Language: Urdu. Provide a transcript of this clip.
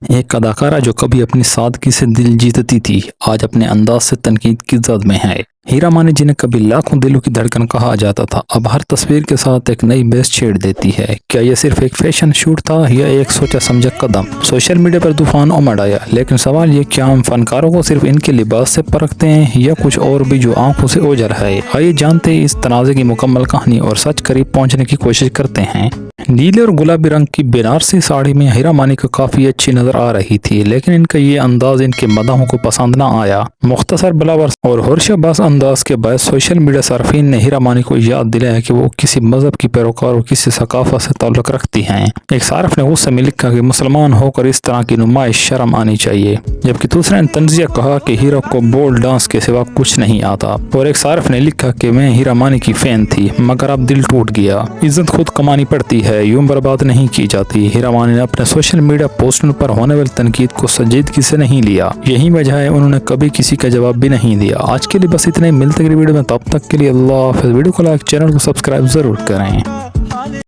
ایک اداکارہ جو کبھی اپنی سادگی سے دل جیتتی تھی آج اپنے انداز سے تنقید کی زد میں ہے۔ ہیرا مانی جنہیں کبھی لاکھوں دلوں کی دھڑکن کہا جاتا تھا اب ہر تصویر کے ساتھ ایک نئی بحث چھیڑ دیتی ہے۔ کیا یہ صرف ایک فیشن شوٹ تھا یا ایک سوچا سمجھا قدم؟ سوشل میڈیا پر طوفان امڑ آیا، لیکن سوال یہ کیا ہم فنکاروں کو صرف ان کے لباس سے پرکھتے ہیں یا کچھ اور بھی جو آنکھوں سے اوجھل ہے؟ آئیے جانتے ہیں اس تنازع کی مکمل کہانی اور سچ قریب پہنچنے کی کوشش کرتے ہیں۔ نیلے اور گلابی رنگ کی بنارسی ساڑی میں ہیرا مانی کو کافی اچھی نظر آ رہی تھی، لیکن ان کا یہ انداز ان کے مداحوں کو پسند نہ آیا۔ مختصر بلاور اور ہرشہ باز انداز کے باعث سوشل میڈیا صارفین نے ہیرا مانی کو یاد دلایا کہ وہ کسی مذہب کی پیروکار اور کسی ثقافت سے تعلق رکھتی ہیں۔ ایک صارف نے غصے میں لکھا کہ مسلمان ہو کر اس طرح کی نمائش شرم آنی چاہیے، جبکہ دوسرے نے طنزیہ کہا کہ ہیرا کو بول ڈانس کے سوا کچھ نہیں آتا، اور ایک صارف نے لکھا کہ میں ہیرا مانی کی فین تھی مگر اب دل ٹوٹ گیا۔ عزت خود کمانی پڑتی ہے، یوں برباد نہیں کی جاتی۔ ہیرا مانی نے اپنے سوشل میڈیا پوسٹوں پر ہونے والی تنقید کو سنجیدگی سے نہیں لیا، یہی وجہ ہے انہوں نے کبھی کسی کا جواب بھی نہیں دیا۔ آج کے لیے بس اتنے، ملتے ہیں ویڈیو میں، تب تک کے لیے اللہ حافظ۔ ویڈیو کو لائک، چینل کو سبسکرائب ضرور کریں۔